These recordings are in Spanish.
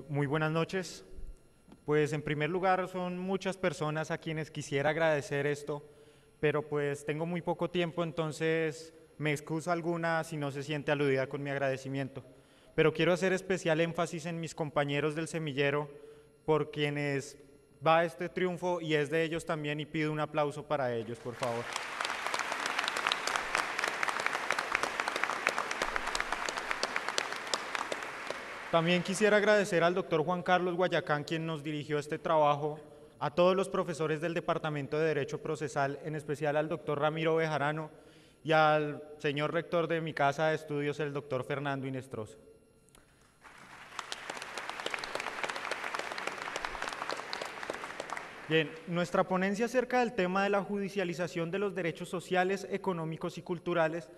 Muy buenas noches. Pues en primer lugar son muchas personas a quienes quisiera agradecer esto, pero pues tengo muy poco tiempo, entonces me excuso alguna si no se siente aludida con mi agradecimiento. Pero quiero hacer especial énfasis en mis compañeros del semillero, por quienes va este triunfo y es de ellos también, y pido un aplauso para ellos, por favor. También quisiera agradecer al doctor Juan Carlos Guayacán, quien nos dirigió este trabajo, a todos los profesores del Departamento de Derecho Procesal, en especial al doctor Ramiro Bejarano y al señor rector de mi casa de estudios, el doctor Fernando Inestrosa. Bien, nuestra ponencia acerca del tema de la judicialización de los derechos sociales, económicos y culturales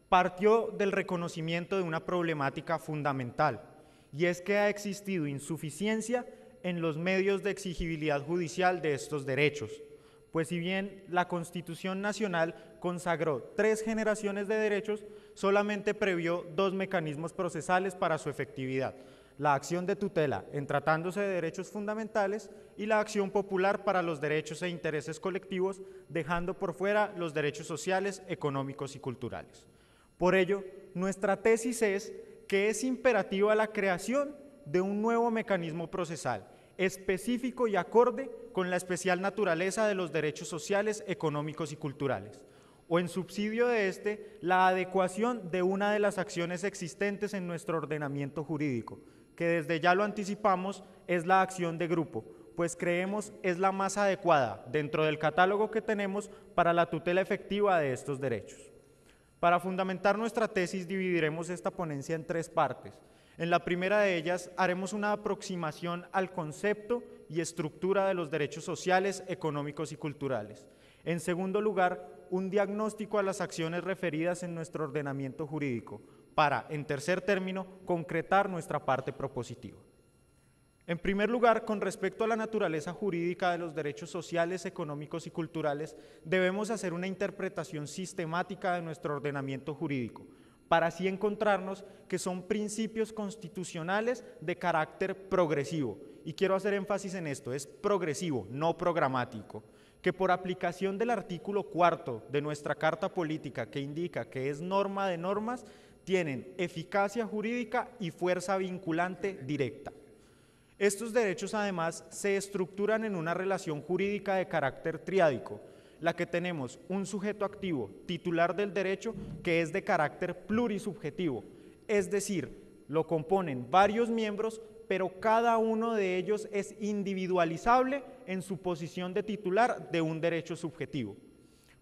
partió del reconocimiento de una problemática fundamental, y es que ha existido insuficiencia en los medios de exigibilidad judicial de estos derechos, pues si bien la Constitución Nacional consagró 3 generaciones de derechos, solamente previó 2 mecanismos procesales para su efectividad: la acción de tutela en tratándose de derechos fundamentales y la acción popular para los derechos e intereses colectivos, dejando por fuera los derechos sociales, económicos y culturales. Por ello, nuestra tesis es que es imperativa la creación de un nuevo mecanismo procesal, específico y acorde con la especial naturaleza de los derechos sociales, económicos y culturales, o en subsidio de este, la adecuación de una de las acciones existentes en nuestro ordenamiento jurídico, que desde ya lo anticipamos, es la acción de grupo, pues creemos es la más adecuada dentro del catálogo que tenemos para la tutela efectiva de estos derechos. Para fundamentar nuestra tesis dividiremos esta ponencia en 3 partes. En la primera de ellas haremos una aproximación al concepto y estructura de los derechos sociales, económicos y culturales. En segundo lugar, un diagnóstico a las acciones referidas en nuestro ordenamiento jurídico, para, en tercer término, concretar nuestra parte propositiva. En primer lugar, con respecto a la naturaleza jurídica de los derechos sociales, económicos y culturales, debemos hacer una interpretación sistemática de nuestro ordenamiento jurídico, para así encontrarnos que son principios constitucionales de carácter progresivo. Y quiero hacer énfasis en esto, es progresivo, no programático, que por aplicación del artículo 4º de nuestra Carta Política, que indica que es norma de normas, tienen eficacia jurídica y fuerza vinculante directa. Estos derechos además se estructuran en una relación jurídica de carácter triádico, la que tenemos un sujeto activo, titular del derecho, que es de carácter plurisubjetivo, es decir, lo componen varios miembros, pero cada uno de ellos es individualizable en su posición de titular de un derecho subjetivo.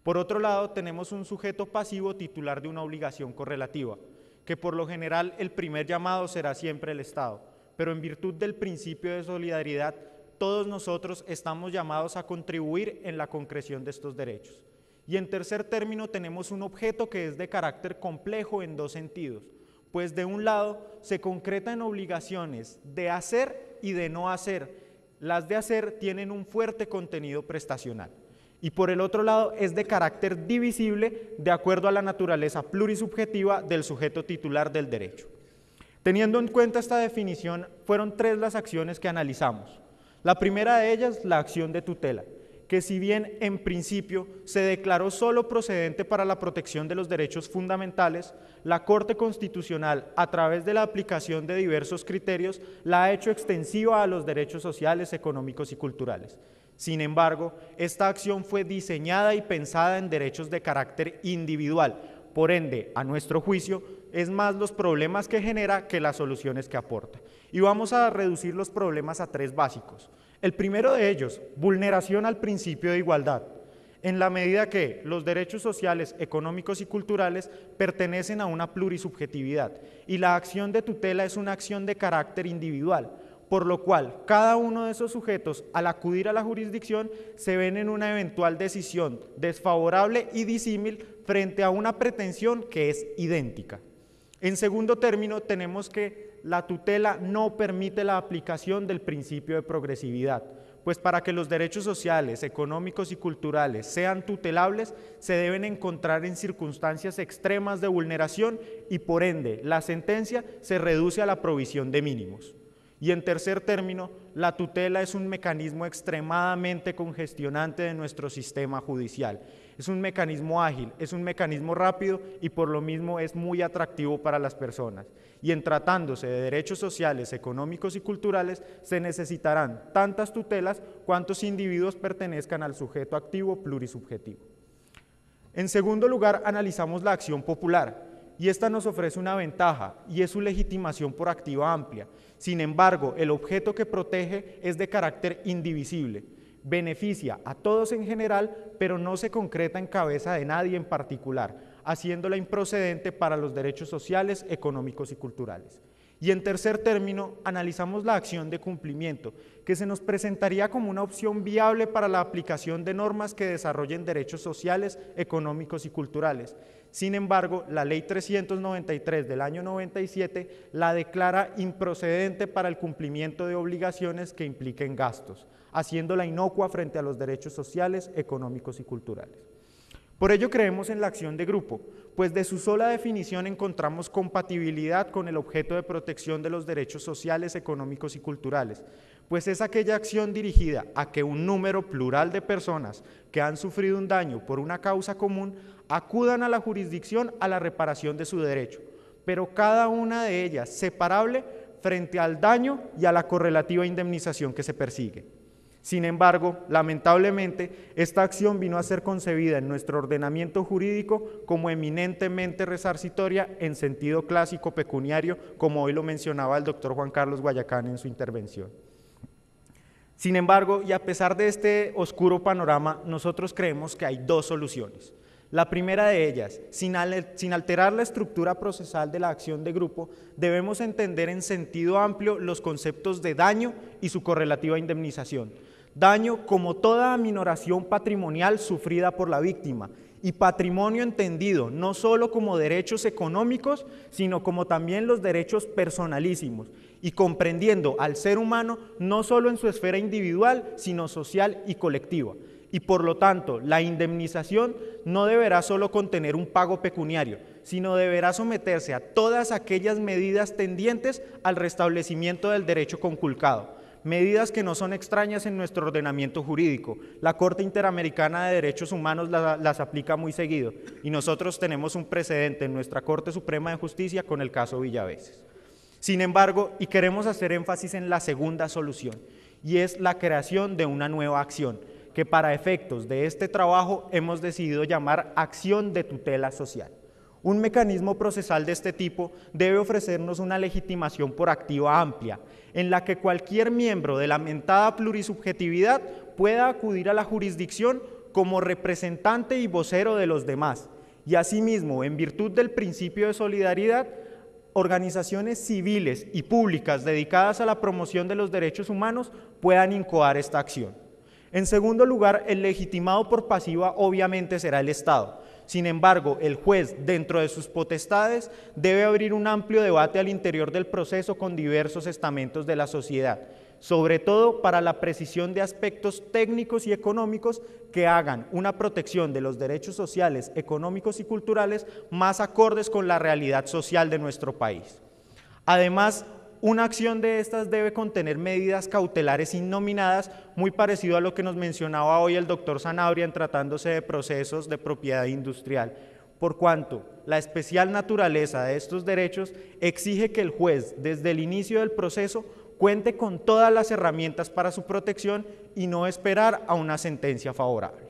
Por otro lado, tenemos un sujeto pasivo titular de una obligación correlativa, que por lo general el primer llamado será siempre el Estado, pero en virtud del principio de solidaridad, todos nosotros estamos llamados a contribuir en la concreción de estos derechos. Y en tercer término tenemos un objeto que es de carácter complejo en 2 sentidos, pues de un lado se concretan obligaciones de hacer y de no hacer. Las de hacer tienen un fuerte contenido prestacional. Y por el otro lado es de carácter divisible de acuerdo a la naturaleza plurisubjetiva del sujeto titular del derecho. Teniendo en cuenta esta definición, fueron 3 las acciones que analizamos. La primera de ellas, la acción de tutela, que si bien en principio se declaró solo procedente para la protección de los derechos fundamentales, la Corte Constitucional, a través de la aplicación de diversos criterios, la ha hecho extensiva a los derechos sociales, económicos y culturales. Sin embargo, esta acción fue diseñada y pensada en derechos de carácter individual, por ende, a nuestro juicio, es más los problemas que genera que las soluciones que aporta. Y vamos a reducir los problemas a 3 básicos. El primero de ellos, vulneración al principio de igualdad, en la medida que los derechos sociales, económicos y culturales pertenecen a una plurisubjetividad y la acción de tutela es una acción de carácter individual, por lo cual cada uno de esos sujetos, al acudir a la jurisdicción, se ven en una eventual decisión desfavorable y disímil frente a una pretensión que es idéntica. En segundo término, tenemos que la tutela no permite la aplicación del principio de progresividad, pues para que los derechos sociales, económicos y culturales sean tutelables, se deben encontrar en circunstancias extremas de vulneración y por ende la sentencia se reduce a la provisión de mínimos. Y en tercer término, la tutela es un mecanismo extremadamente congestionante de nuestro sistema judicial. Es un mecanismo ágil, es un mecanismo rápido y por lo mismo es muy atractivo para las personas. Y en tratándose de derechos sociales, económicos y culturales, se necesitarán tantas tutelas cuantos individuos pertenezcan al sujeto activo plurisubjetivo. En segundo lugar, analizamos la acción popular. Y esta nos ofrece una ventaja, y es su legitimación por activa amplia. Sin embargo, el objeto que protege es de carácter indivisible, beneficia a todos en general, pero no se concreta en cabeza de nadie en particular, haciéndola improcedente para los derechos sociales, económicos y culturales. Y en tercer término, analizamos la acción de cumplimiento, que se nos presentaría como una opción viable para la aplicación de normas que desarrollen derechos sociales, económicos y culturales. Sin embargo, la Ley 393 del año 97 la declara improcedente para el cumplimiento de obligaciones que impliquen gastos, haciéndola inocua frente a los derechos sociales, económicos y culturales. Por ello creemos en la acción de grupo, pues de su sola definición encontramos compatibilidad con el objeto de protección de los derechos sociales, económicos y culturales, pues es aquella acción dirigida a que un número plural de personas que han sufrido un daño por una causa común acudan a la jurisdicción a la reparación de su derecho, pero cada una de ellas separable frente al daño y a la correlativa indemnización que se persigue. Sin embargo, lamentablemente, esta acción vino a ser concebida en nuestro ordenamiento jurídico como eminentemente resarcitoria en sentido clásico pecuniario, como hoy lo mencionaba el doctor Juan Carlos Guayacán en su intervención. Sin embargo, y a pesar de este oscuro panorama, nosotros creemos que hay dos soluciones. La primera de ellas, sin alterar la estructura procesal de la acción de grupo, debemos entender en sentido amplio los conceptos de daño y su correlativa indemnización. Daño como toda aminoración patrimonial sufrida por la víctima, y patrimonio entendido no solo como derechos económicos, sino como también los derechos personalísimos, y comprendiendo al ser humano no solo en su esfera individual, sino social y colectiva. Y por lo tanto, la indemnización no deberá solo contener un pago pecuniario, sino deberá someterse a todas aquellas medidas tendientes al restablecimiento del derecho conculcado, medidas que no son extrañas en nuestro ordenamiento jurídico. La Corte Interamericana de Derechos Humanos las aplica muy seguido, y nosotros tenemos un precedente en nuestra Corte Suprema de Justicia con el caso Villaveses. Sin embargo, y queremos hacer énfasis en la segunda solución, y es la creación de una nueva acción, que para efectos de este trabajo hemos decidido llamar acción de tutela social. Un mecanismo procesal de este tipo debe ofrecernos una legitimación por activa amplia, en la que cualquier miembro de la mentada plurisubjetividad pueda acudir a la jurisdicción como representante y vocero de los demás, y asimismo, en virtud del principio de solidaridad, organizaciones civiles y públicas dedicadas a la promoción de los derechos humanos puedan incoar esta acción. En segundo lugar, el legitimado por pasiva obviamente será el Estado. Sin embargo, el juez, dentro de sus potestades, debe abrir un amplio debate al interior del proceso con diversos estamentos de la sociedad, sobre todo para la precisión de aspectos técnicos y económicos que hagan una protección de los derechos sociales, económicos y culturales más acordes con la realidad social de nuestro país. Además, una acción de estas debe contener medidas cautelares innominadas, muy parecido a lo que nos mencionaba hoy el doctor Sanabria en tratándose de procesos de propiedad industrial, por cuanto la especial naturaleza de estos derechos exige que el juez, desde el inicio del proceso, cuente con todas las herramientas para su protección y no esperar a una sentencia favorable.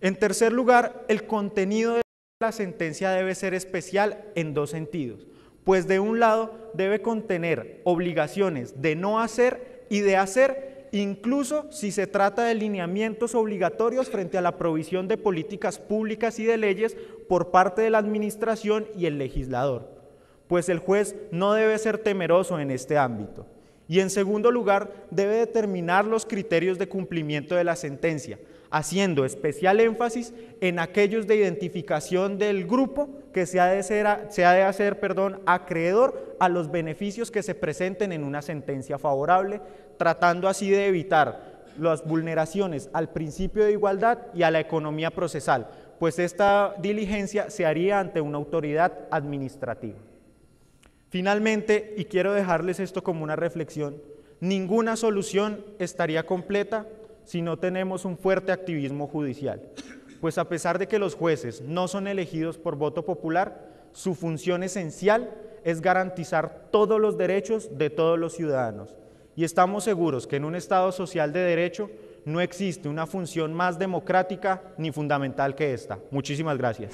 En tercer lugar, el contenido de la sentencia debe ser especial en dos sentidos. Pues de un lado debe contener obligaciones de no hacer y de hacer, incluso si se trata de lineamientos obligatorios frente a la provisión de políticas públicas y de leyes por parte de la administración y el legislador, pues el juez no debe ser temeroso en este ámbito. Y en segundo lugar, debe determinar los criterios de cumplimiento de la sentencia, haciendo especial énfasis en aquellos de identificación del grupo que se ha de hacer acreedor a los beneficios que se presenten en una sentencia favorable, tratando así de evitar las vulneraciones al principio de igualdad y a la economía procesal, pues esta diligencia se haría ante una autoridad administrativa. Finalmente, y quiero dejarles esto como una reflexión, ninguna solución estaría completa si no tenemos un fuerte activismo judicial, pues a pesar de que los jueces no son elegidos por voto popular, su función esencial es garantizar todos los derechos de todos los ciudadanos. Y estamos seguros que en un Estado social de derecho no existe una función más democrática ni fundamental que esta. Muchísimas gracias.